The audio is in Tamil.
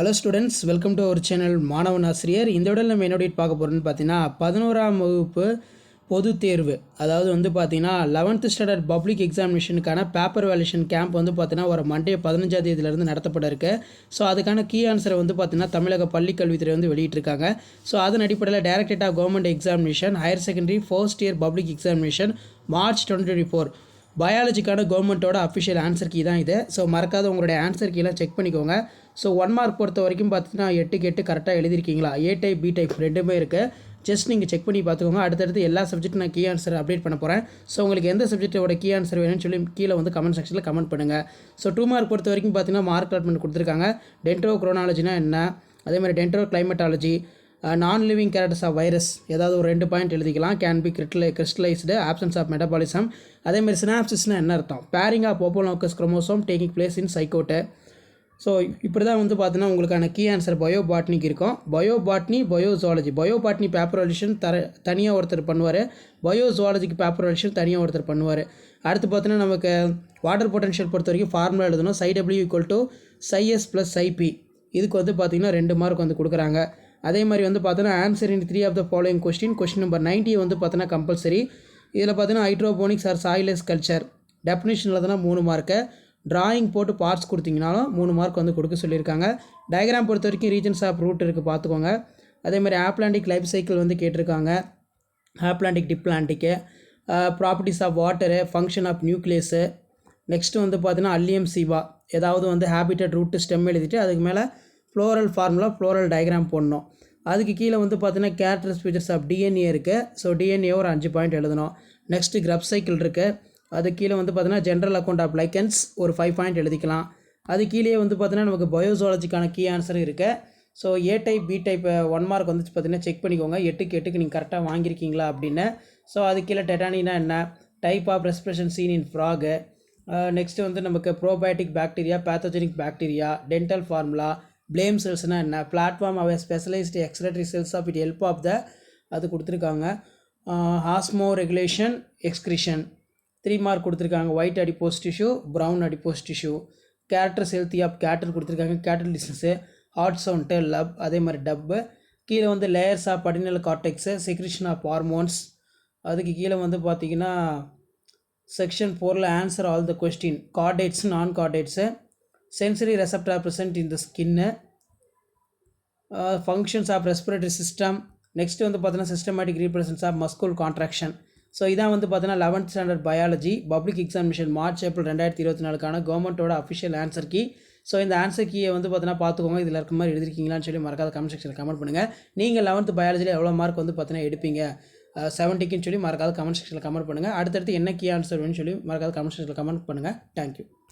Hello students, welcome to our channel Maanavan Aasiriyar. இந்த விடல் நம்ம என்னோட பார்க்க போகிறோம்னு பார்த்தீங்கன்னா 11ஆம் வகுப்பு பொது தேர்வு, அதாவது வந்து பார்த்தீங்கன்னா 11th ஸ்டாண்டர்ட் பப்ளிக் எக்ஸாமினேஷனுக்கான பேப்பர் வேல்யூஷன் கேம்ப் வந்து பார்த்தீங்கன்னா ஒரு மண்டே 15ஆம் தேதியிலேருந்து நடத்தப்பட இருக்கு. ஸோ அதுக்கான கீ ஆன்சரை வந்து பார்த்தீங்கன்னா தமிழக பள்ளிக்கல்வித்துறை வந்து வெளியிட்டிருக்காங்க. ஸோ அதன் அடிப்படையில் directorate of government examination higher secondary first year public examination March 2024 பயாலஜிக்கான கவர்மெண்ட்டோட அஃபிஷியல் ஆன்சர் கீ தான் இது. ஸோ மறக்காத உங்களுடைய ஆன்சர் கீலாம் செக் பண்ணிக்கோங்க. ஸோ 1 மார்க் பொறுத்த வரைக்கும் பார்த்தீங்கன்னா 8க்கு 8 கரெக்டாக எழுதிருக்கீங்களா, ஏ டைப் பி டைப் ரெண்டுமே இருக்குது. ஜஸ்ட் நீங்கள் செக் பண்ணி பார்த்துக்கோங்க. அடுத்தடுத்து எல்லா சப்ஜெக்ட்டும் நான் கீ ஆன்சர் அப்டேட் பண்ண போகிறேன். ஸோ உங்களுக்கு எந்த சப்ஜெக்ட்டோட கீ ஆன்சர் வேணும்னு சொல்லி கீழே வந்து கமெண்ட் செக்ஷனில் கமெண்ட் பண்ணுங்கள். ஸோ 2 மார்க் பொறுத்த வரைக்கும் பார்த்தீங்கன்னா மார்க் அலாட்மெண்ட் கொடுத்துருக்காங்க. டென்ட்ரோ குரோனாலஜினா என்ன, அதேமாதிரி dendroclimatology, non living characters of virus ஏதாவது ஒரு 2 பாயிண்ட் எழுதிக்கலாம். Can be crystallized, absence of metabolism. அதேமாதிரி சினாப்சிஸ்னா என்ன அர்த்தம், pairing of homologous chromosome taking place in zygote. So இப்படி தான் வந்து பார்த்தீங்கன்னா உங்களுக்கான கீ ஆன்சர் பயோ பாட்னிக்கு இருக்கும். Bio botany, bio zoology. Bio botany paper valuation தனியாக ஒருத்தர் பண்ணுவார். பயோ ஜுவாலஜிக்கு பேப்பர் வேல்யூஷன் தனியாக ஒருத்தர் பண்ணுவார். அடுத்து பார்த்தீங்கன்னா நமக்கு வாட்டர் பொட்டன்ஷியல் பொறுத்த வரைக்கும் ஃபார்முலா எழுதணும். SiW = SiS + SiP. இதுக்கு வந்து பார்த்தீங்கன்னா 2 மார்க் வந்து கொடுக்குறாங்க. அதே மாதிரி வந்து பார்த்தோன்னா answer in 3 of the following question number 90 வந்து பார்த்தோன்னா கம்பல்சரி. இதில் பார்த்தீங்கன்னா ஹைட்ரோபோனிக்ஸ் ஆர் சாயிலஸ் கல்ச்சர் டெஃபினிஷனில் தானே 3 மார்க்கு. ட்ராயிங் போட்டு பார்ட்ஸ் கொடுத்தீங்கனாலும் 3 மார்க் வந்து கொடுக்க சொல்லியிருக்காங்க. டயக்ராம் பொறுத்த வரைக்கும் ரீஜன்ஸ் ஆஃப் ரூட் இருக்குது, பார்த்துக்கோங்க. அதேமாதிரி ஆப்லாண்டிக் லைஃப் சைக்கிள் வந்து கேட்டிருக்காங்க. Haplontic diplontic, properties of water, function of nucleus. Next வந்து பார்த்தீங்கன்னா அல்லியம் சீவா, ஏதாவது வந்து ஹேபிட்டட் ரூட்டு ஸ்டெம் எழுதிட்டு அதுக்கு மேலே ஃப்ளோரல் ஃபார்முலா, ஃப்ளோரல் டயக்ராம் போடணும். அதுக்கு கீழே வந்து பார்த்தீங்கன்னா கேரக்டர்ஸ் ஃபீச்சர்ஸ் ஆஃப் டிஎன்ஏ இருக்குது. ஸோ டிஎன்ஏ ஒரு 5 பாயிண்ட் எழுதணும். நெக்ஸ்ட்டு கிரப் சைக்கிள் இருக்குது. அது கீழே வந்து பார்த்தீங்கன்னா ஜென்ரல் அக்கௌண்ட் ஆஃப் லைக்கன்ஸ் ஒரு 5 பாயிண்ட் எழுதிக்கலாம். அது கீழே வந்து பார்த்தீங்கன்னா நமக்கு பயோஜுவாலஜிக்கான கீ ஆன்சர் இருக்குது. ஸோ ஏ டைப் பி டைப் 1 மார்க் வந்து பார்த்தீங்கன்னா செக் பண்ணிக்கோங்க. 8க்கு 8 நீங்கள் கரெக்டாக வாங்கியிருக்கீங்களா அப்படின்னு. ஸோ அது கீழே டெட்டானினா என்ன, type of respiration seen in frog. Next வந்து நமக்கு probiotic bacteria, pathogenic bacteria, dental formula, flame செல்ஸ்னால் என்ன, platform of specialized excretory cells of it help of the அது கொடுத்துருக்காங்க. ஹாஸ்மோ ரெகுலேஷன் எக்ஸ்கிரிஷன் 3 மார்க் கொடுத்துருக்காங்க. White adipose tissue, brown adipose tissue. Characters healthy of கேட்டர் கொடுத்துருக்காங்க. கேட்டர் டிசீஸு, ஹார்ட் சவுண்ட்டு, லப், அதே மாதிரி டப்பு. கீழே வந்து layers of adrenal cortex, secretion of hormones. அதுக்கு கீழே வந்து பார்த்தீங்கன்னா செக்ஷன் 4ல் answer all the question. Chordates, non chordates, sensory receptor present in the skin, functions of respiratory system. Next வந்து பார்த்தீங்கன்னா systematic representation of muscle contraction. So இதான் வந்து பார்த்தீங்கன்னா 11th standard biology public examination March April 2024க்கான கவர்மெண்ட்டோட அஃபிஷியல் ஆன்சர் கீ. ஸோ இந்த ஆன்சர் கீயை வந்து பார்த்தீங்கன்னா பார்த்துக்கோங்க. இதில் இருக்க மாதிரி எழுதிருக்கீங்களான்னு சொல்லி மறக்காத கமெண்ட் செக்ஷனில் கமெண்ட் பண்ணுங்கள். நீங்கள் 11th பயாலஜியில் எவ்வளோ மார்க் வந்து பார்த்தீங்கன்னா எடுப்பீங்க 70க்குன்னு சொல்லி மறக்காத கமெண்ட் செக்ஷனில் கமெண்ட் பண்ணுங்கள். அடுத்தடுத்து என்ன கீ ஆன்சர் வேணும்னு சொல்லி மறக்காத கமெண்ட் செக்ஷனில் கமெண்ட் பண்ணுங்கள். தேங்க்யூ.